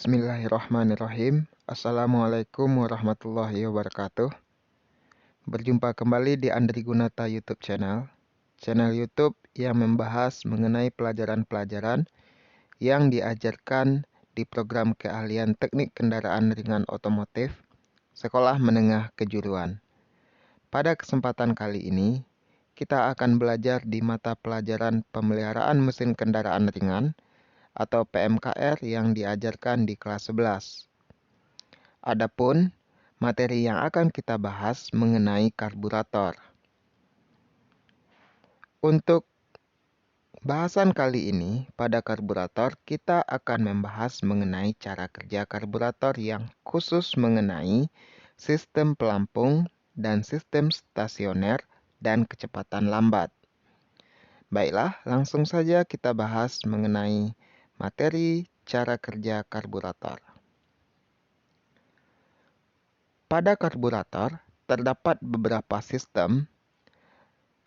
Bismillahirrahmanirrahim. Assalamualaikum warahmatullahi wabarakatuh. Berjumpa kembali di Andri Gunata YouTube channel. Channel YouTube yang membahas mengenai pelajaran-pelajaran yang diajarkan di program keahlian teknik kendaraan ringan otomotif Sekolah Menengah Kejuruan. Pada kesempatan kali ini, kita akan belajar di mata pelajaran pemeliharaan mesin kendaraan ringan atau PMKR yang diajarkan di kelas 11. Adapun materi yang akan kita bahas mengenai karburator. Untuk bahasan kali ini pada karburator, kita akan membahas mengenai cara kerja karburator yang khusus mengenai sistem pelampung dan sistem stasioner dan kecepatan lambat. Baiklah, langsung saja kita bahas mengenai materi cara kerja karburator. Pada karburator, terdapat beberapa sistem,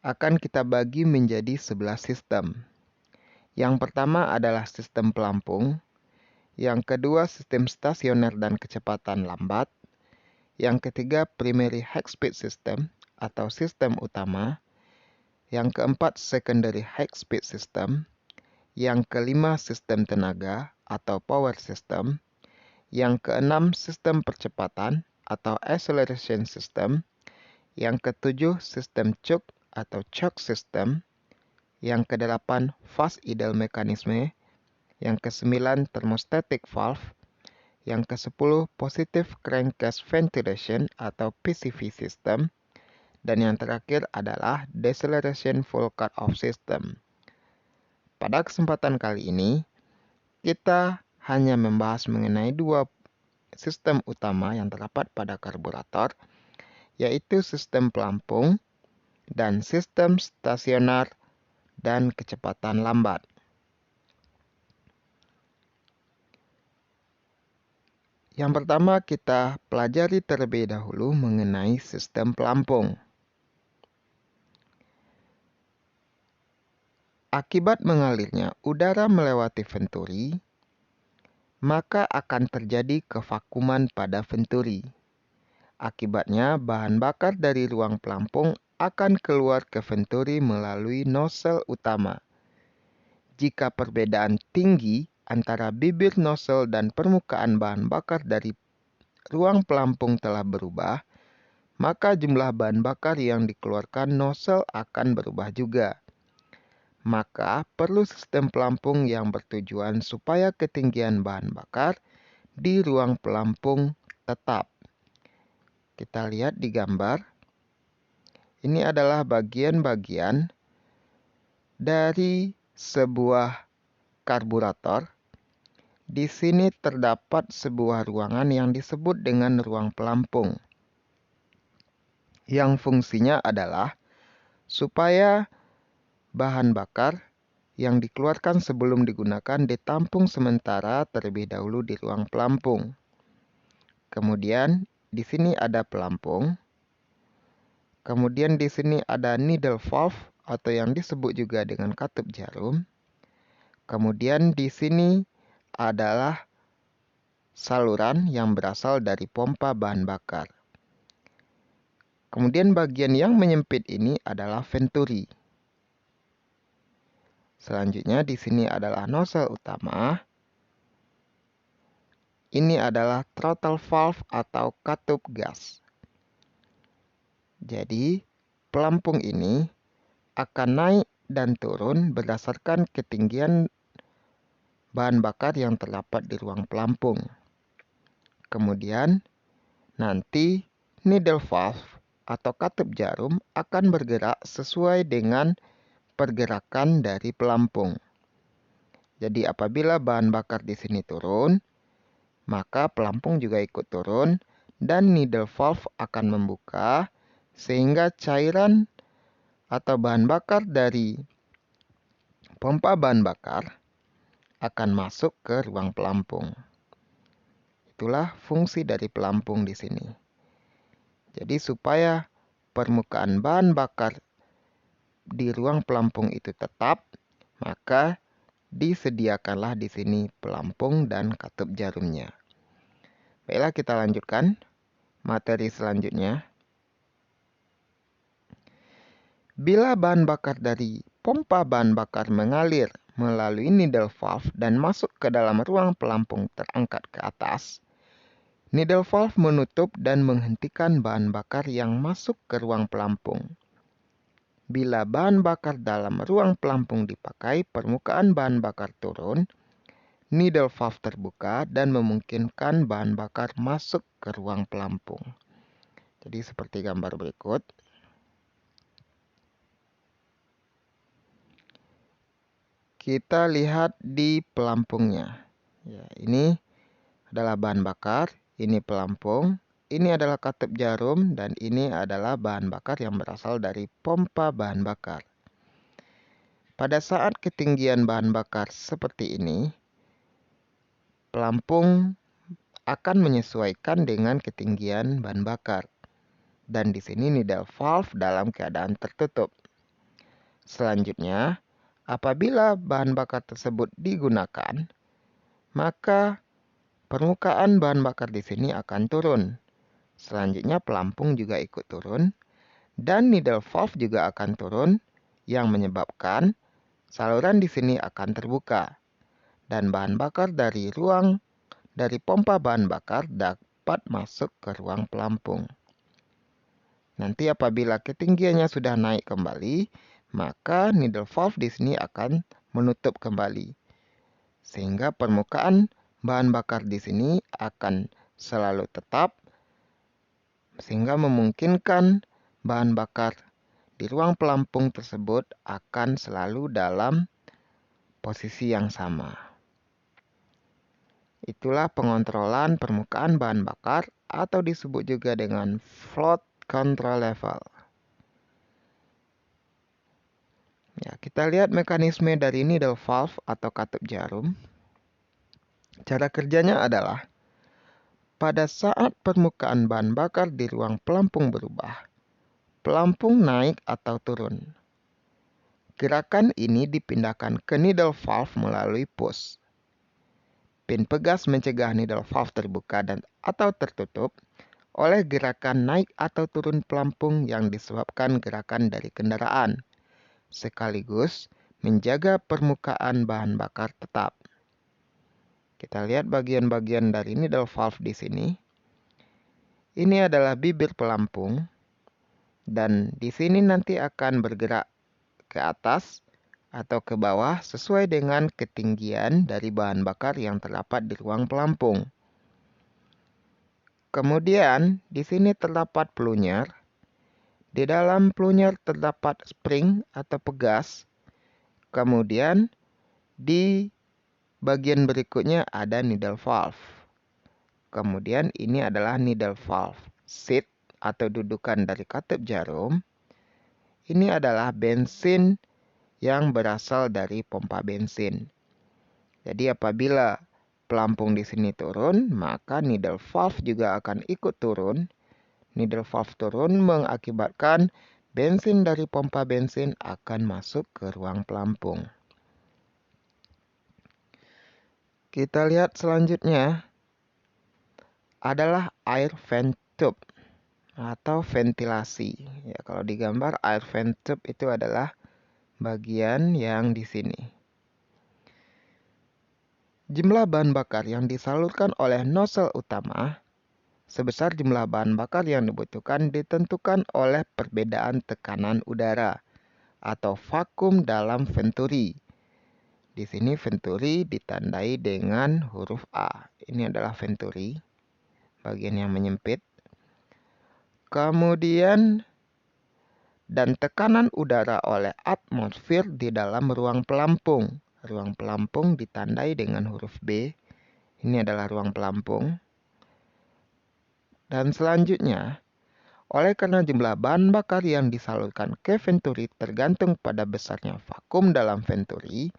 akan kita bagi menjadi 11 sistem. Yang pertama adalah sistem pelampung, yang kedua sistem stasioner dan kecepatan lambat, yang ketiga primary high speed system atau sistem utama, yang keempat secondary high speed system, yang kelima sistem tenaga atau power system, yang keenam sistem percepatan atau acceleration system, yang ketujuh sistem choke atau choke system, yang kedelapan fast idle mechanism, yang kesembilan thermostatic valve, yang kesepuluh positive crankcase ventilation atau PCV system, dan yang terakhir adalah deceleration full cut-off system. Pada kesempatan kali ini, kita hanya membahas mengenai dua sistem utama yang terdapat pada karburator, yaitu sistem pelampung dan sistem stasioner dan kecepatan lambat. Yang pertama kita pelajari terlebih dahulu mengenai sistem pelampung. Akibat mengalirnya udara melewati venturi, maka akan terjadi kevakuman pada venturi. Akibatnya, bahan bakar dari ruang pelampung akan keluar ke venturi melalui nozzle utama. Jika perbedaan tinggi antara bibir nozzle dan permukaan bahan bakar dari ruang pelampung telah berubah, maka jumlah bahan bakar yang dikeluarkan nozzle akan berubah juga. Maka perlu sistem pelampung yang bertujuan supaya ketinggian bahan bakar di ruang pelampung tetap. Kita lihat di gambar. Ini adalah bagian-bagian dari sebuah karburator. Di sini terdapat sebuah ruangan yang disebut dengan ruang pelampung, yang fungsinya adalah supaya bahan bakar yang dikeluarkan sebelum digunakan ditampung sementara terlebih dahulu di ruang pelampung. Kemudian di sini ada pelampung. Kemudian di sini ada needle valve atau yang disebut juga dengan katup jarum. Kemudian di sini adalah saluran yang berasal dari pompa bahan bakar. Kemudian bagian yang menyempit ini adalah venturi. Selanjutnya di sini adalah nozzle utama. Ini adalah throttle valve atau katup gas. Jadi, pelampung ini akan naik dan turun berdasarkan ketinggian bahan bakar yang terdapat di ruang pelampung. Kemudian, nanti needle valve atau katup jarum akan bergerak sesuai dengan pergerakan dari pelampung. Jadi apabila bahan bakar di sini turun, maka pelampung juga ikut turun dan needle valve akan membuka sehingga cairan atau bahan bakar dari pompa bahan bakar akan masuk ke ruang pelampung. Itulah fungsi dari pelampung di sini. Jadi supaya permukaan bahan bakar di ruang pelampung itu tetap, maka disediakanlah di sini pelampung dan katup jarumnya. Baiklah, kita lanjutkan materi selanjutnya. Bila bahan bakar dari pompa bahan bakar mengalir melalui needle valve dan masuk ke dalam ruang pelampung terangkat ke atas, needle valve menutup dan menghentikan bahan bakar yang masuk ke ruang pelampung. Bila bahan bakar dalam ruang pelampung dipakai, permukaan bahan bakar turun, needle valve terbuka dan memungkinkan bahan bakar masuk ke ruang pelampung. Jadi seperti gambar berikut. Kita lihat di pelampungnya. Ya, ini adalah bahan bakar, ini pelampung, ini adalah katup jarum, dan ini adalah bahan bakar yang berasal dari pompa bahan bakar. Pada saat ketinggian bahan bakar seperti ini, pelampung akan menyesuaikan dengan ketinggian bahan bakar. Dan di sini needle valve dalam keadaan tertutup. Selanjutnya, apabila bahan bakar tersebut digunakan, maka permukaan bahan bakar di sini akan turun. Selanjutnya pelampung juga ikut turun dan needle valve juga akan turun yang menyebabkan saluran di sini akan terbuka dan bahan bakar dari pompa bahan bakar dapat masuk ke ruang pelampung. Nanti apabila ketinggiannya sudah naik kembali, maka needle valve di sini akan menutup kembali. Sehingga permukaan bahan bakar di sini akan selalu tetap, sehingga memungkinkan bahan bakar di ruang pelampung tersebut akan selalu dalam posisi yang sama. Itulah pengontrolan permukaan bahan bakar atau disebut juga dengan float control level. Ya, kita lihat mekanisme dari needle valve atau katup jarum. Cara kerjanya adalah pada saat permukaan bahan bakar di ruang pelampung berubah, pelampung naik atau turun. Gerakan ini dipindahkan ke needle valve melalui push. Pin pegas mencegah needle valve terbuka atau tertutup oleh gerakan naik atau turun pelampung yang disebabkan gerakan dari kendaraan, sekaligus menjaga permukaan bahan bakar tetap. Kita lihat bagian-bagian dari needle valve di sini. Ini adalah bibir pelampung dan di sini nanti akan bergerak ke atas atau ke bawah sesuai dengan ketinggian dari bahan bakar yang terdapat di ruang pelampung. Kemudian di sini terdapat pelunyer. Di dalam pelunyer terdapat spring atau pegas. Kemudian di bagian berikutnya ada needle valve. Kemudian ini adalah needle valve seat atau dudukan dari katup jarum. Ini adalah bensin yang berasal dari pompa bensin. Jadi apabila pelampung di sini turun, maka needle valve juga akan ikut turun. Needle valve turun mengakibatkan bensin dari pompa bensin akan masuk ke ruang pelampung. Kita lihat selanjutnya adalah air vent tube atau ventilasi. Ya, kalau digambar air vent tube itu adalah bagian yang di sini. Jumlah bahan bakar yang disalurkan oleh nozzle utama sebesar jumlah bahan bakar yang dibutuhkan ditentukan oleh perbedaan tekanan udara atau vakum dalam venturi. Di sini venturi ditandai dengan huruf A. Ini adalah venturi, bagian yang menyempit. Kemudian dan tekanan udara oleh atmosfer di dalam ruang pelampung. Ruang pelampung ditandai dengan huruf B. Ini adalah ruang pelampung. Dan selanjutnya, oleh karena jumlah bahan bakar yang disalurkan ke venturi tergantung pada besarnya vakum dalam venturi,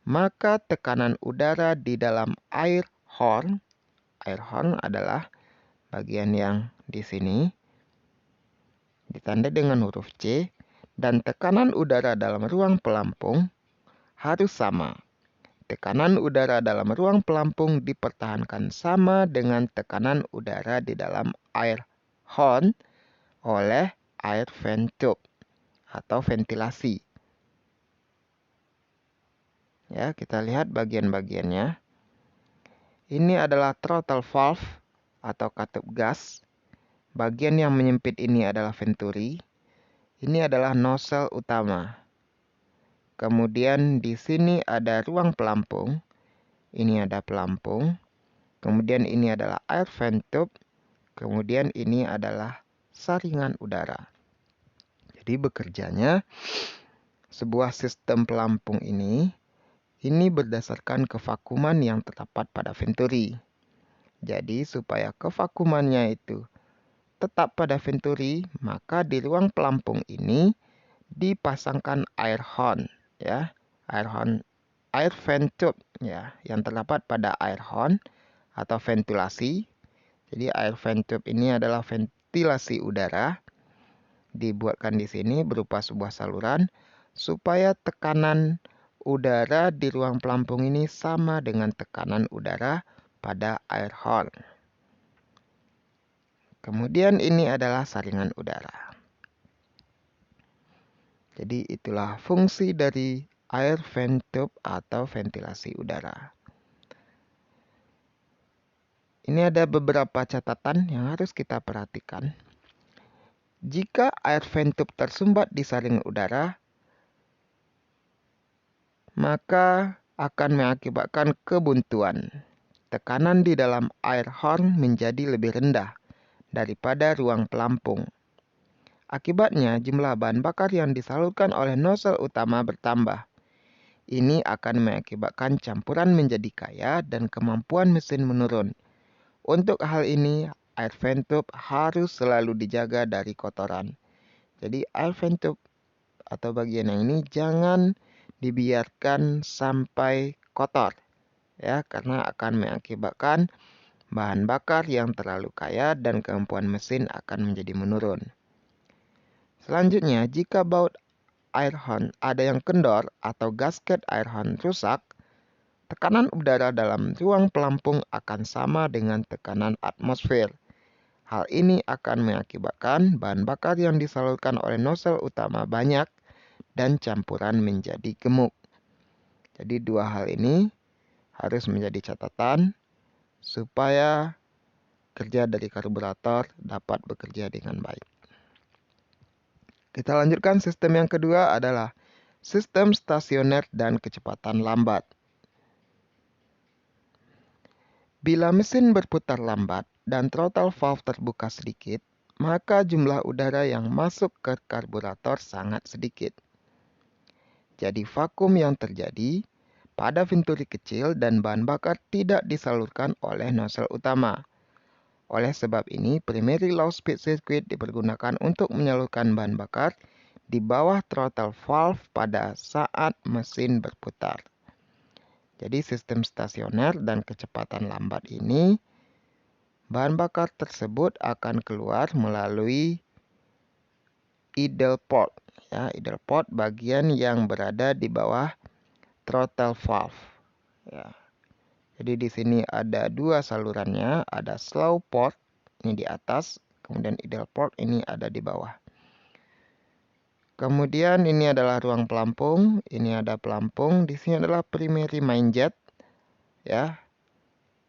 maka tekanan udara di dalam air horn adalah bagian yang di sini, ditandai dengan huruf C, dan tekanan udara dalam ruang pelampung harus sama. tekanan udara dalam ruang pelampung dipertahankan sama dengan tekanan udara di dalam air horn oleh air vent tube atau ventilasi. Ya, kita lihat bagian-bagiannya. Ini adalah throttle valve atau katup gas. Bagian yang menyempit ini adalah venturi. Ini adalah nozzle utama. Kemudian di sini ada ruang pelampung. Ini ada pelampung. Kemudian ini adalah air vent tube. Kemudian ini adalah saringan udara. Jadi bekerjanya sebuah sistem pelampung ini berdasarkan kevakuman yang terdapat pada venturi. Jadi supaya kevakumannya itu tetap pada venturi, maka di ruang pelampung ini dipasangkan air horn, ya, air vent tube, ya, yang terdapat pada air horn atau ventilasi. Jadi air vent tube ini adalah ventilasi udara, dibuatkan di sini berupa sebuah saluran supaya tekanan udara di ruang pelampung ini sama dengan tekanan udara pada air horn. Kemudian ini adalah saringan udara. Jadi itulah fungsi dari air vent tube atau ventilasi udara. Ini ada beberapa catatan yang harus kita perhatikan. Jika air vent tube tersumbat di saringan udara, maka akan mengakibatkan kebuntuan. Tekanan di dalam air horn menjadi lebih rendah daripada ruang pelampung. Akibatnya, jumlah bahan bakar yang disalurkan oleh nozzle utama bertambah. Ini akan mengakibatkan campuran menjadi kaya dan kemampuan mesin menurun. Untuk hal ini, air vent tube harus selalu dijaga dari kotoran. Jadi, air vent tube atau bagian yang ini jangan dibiarkan sampai kotor, ya, karena akan mengakibatkan bahan bakar yang terlalu kaya dan kemampuan mesin akan menjadi menurun. Selanjutnya, jika baut air horn ada yang kendor atau gasket air horn rusak, tekanan udara dalam ruang pelampung akan sama dengan tekanan atmosfer. Hal ini akan mengakibatkan bahan bakar yang disalurkan oleh nozzle utama banyak dan campuran menjadi gemuk. Jadi dua hal ini harus menjadi catatan supaya kerja dari karburator dapat bekerja dengan baik. Kita lanjutkan sistem yang kedua adalah sistem stasioner dan kecepatan lambat. Bila mesin berputar lambat dan throttle valve terbuka sedikit, maka jumlah udara yang masuk ke karburator sangat sedikit. Jadi vakum yang terjadi pada venturi kecil dan bahan bakar tidak disalurkan oleh nozzle utama. Oleh sebab ini, primary low speed circuit dipergunakan untuk menyalurkan bahan bakar di bawah throttle valve pada saat mesin berputar. Jadi sistem stasioner dan kecepatan lambat ini, bahan bakar tersebut akan keluar melalui idle port. Ya, idle port bagian yang berada di bawah throttle valve. Ya. Jadi di sini ada dua salurannya, ada slow port ini di atas, kemudian idle port ini ada di bawah. Kemudian ini adalah ruang pelampung, ini ada pelampung, di sini adalah primary main jet, ya,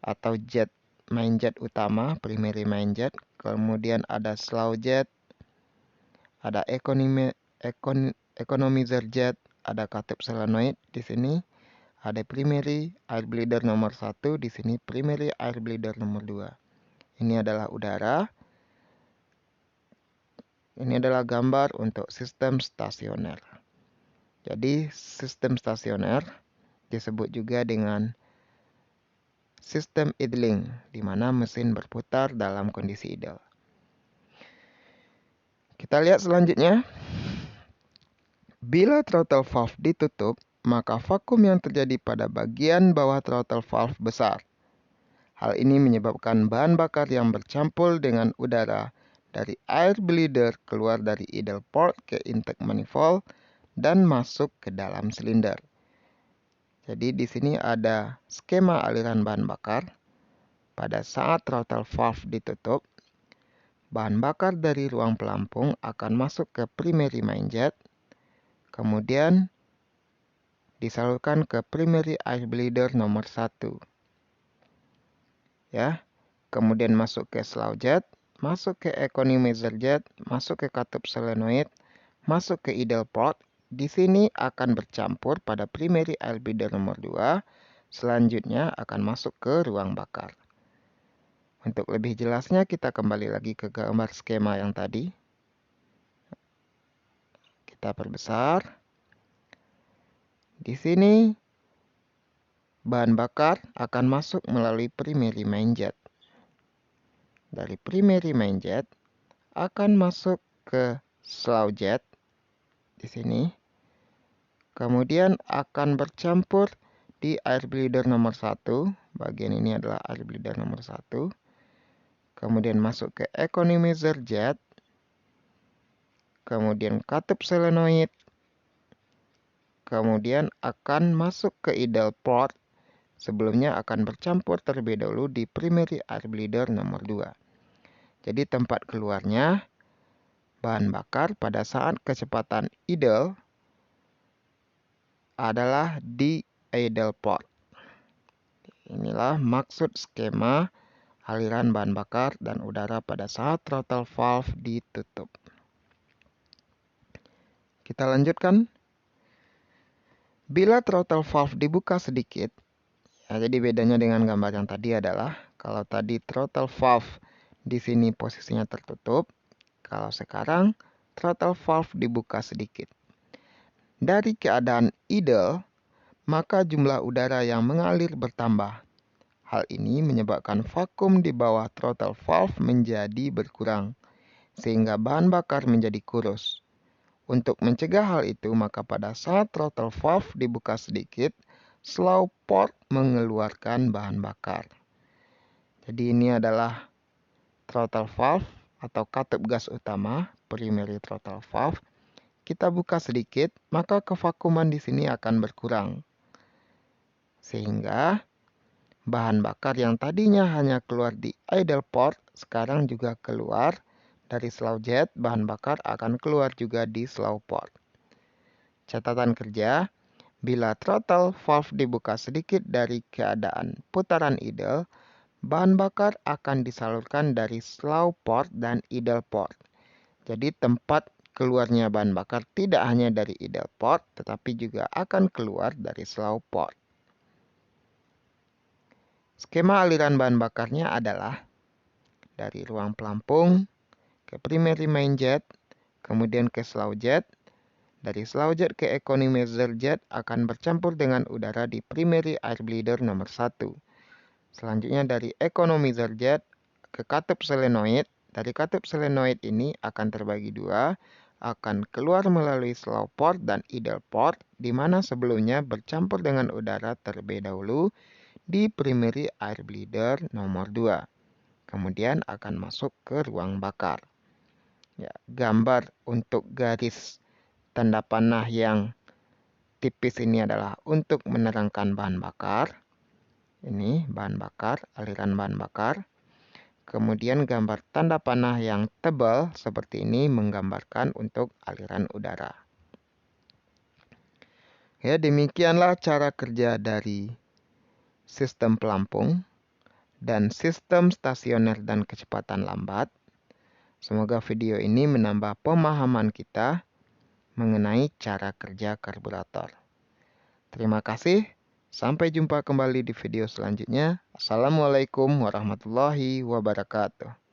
atau jet main jet utama, primary main jet. Kemudian ada slow jet, ada economizer jet, ada katup solenoid di sini. Ada primary air bleeder nomor 1, di sini primary air bleeder nomor 2. Ini adalah udara. Ini adalah gambar untuk sistem stasioner. Jadi sistem stasioner disebut juga dengan sistem idling, di mana mesin berputar dalam kondisi idle. Kita lihat selanjutnya. Bila throttle valve ditutup, maka vakum yang terjadi pada bagian bawah throttle valve besar. Hal ini menyebabkan bahan bakar yang bercampur dengan udara dari air bleeder keluar dari idle port ke intake manifold dan masuk ke dalam silinder. Jadi di sini ada skema aliran bahan bakar. Pada saat throttle valve ditutup, bahan bakar dari ruang pelampung akan masuk ke primary main jet, kemudian disalurkan ke primary air bleeder nomor 1. Ya, kemudian masuk ke slow jet, masuk ke economizer jet, masuk ke katup solenoid, masuk ke idle port. Di sini akan bercampur pada primary air bleeder nomor 2. Selanjutnya akan masuk ke ruang bakar. Untuk lebih jelasnya kita kembali lagi ke gambar skema yang tadi. Kita perbesar. Di sini bahan bakar akan masuk melalui primary main jet. Dari primary main jet akan masuk ke slow jet di sini. Kemudian akan bercampur di air bleeder nomor 1. Bagian ini adalah air bleeder nomor 1. Kemudian masuk ke economizer jet. Kemudian katup solenoid. Kemudian akan masuk ke idle port. Sebelumnya akan bercampur terlebih dahulu di primary air bleeder nomor 2. Jadi tempat keluarnya bahan bakar pada saat kecepatan idle adalah di idle port. Inilah maksud skema aliran bahan bakar dan udara pada saat throttle valve ditutup. Kita lanjutkan. Bila throttle valve dibuka sedikit, ya, jadi bedanya dengan gambar yang tadi adalah kalau tadi throttle valve di sini posisinya tertutup, kalau sekarang throttle valve dibuka sedikit. Dari keadaan idle, maka jumlah udara yang mengalir bertambah. Hal ini menyebabkan vakum di bawah throttle valve menjadi berkurang, sehingga bahan bakar menjadi kurus. Untuk mencegah hal itu, maka pada saat throttle valve dibuka sedikit, slow port mengeluarkan bahan bakar. Jadi ini adalah throttle valve atau katup gas utama, primary throttle valve. Kita buka sedikit, maka kevakuman di sini akan berkurang. Sehingga bahan bakar yang tadinya hanya keluar di idle port, sekarang juga keluar dari slow jet. Bahan bakar akan keluar juga di slow port. Catatan kerja, bila throttle valve dibuka sedikit dari keadaan putaran idle, bahan bakar akan disalurkan dari slow port dan idle port. Jadi tempat keluarnya bahan bakar tidak hanya dari idle port, tetapi juga akan keluar dari slow port. Skema aliran bahan bakarnya adalah dari ruang pelampung ke primary main jet, kemudian ke slow jet. Dari slow jet ke economizer jet akan bercampur dengan udara di primary air bleeder nomor 1. Selanjutnya dari economizer jet ke katup solenoid. Dari katup solenoid ini akan terbagi dua, akan keluar melalui slow port dan idle port, di mana sebelumnya bercampur dengan udara terlebih dahulu di primary air bleeder nomor 2. Kemudian akan masuk ke ruang bakar. Ya, gambar untuk garis tanda panah yang tipis ini adalah untuk menerangkan bahan bakar. Ini bahan bakar, aliran bahan bakar. Kemudian gambar tanda panah yang tebal seperti ini menggambarkan untuk aliran udara. Ya, demikianlah cara kerja dari sistem pelampung dan sistem stasioner dan kecepatan lambat. Semoga video ini menambah pemahaman kita mengenai cara kerja karburator. Terima kasih. Sampai jumpa kembali di video selanjutnya. Assalamualaikum warahmatullahi wabarakatuh.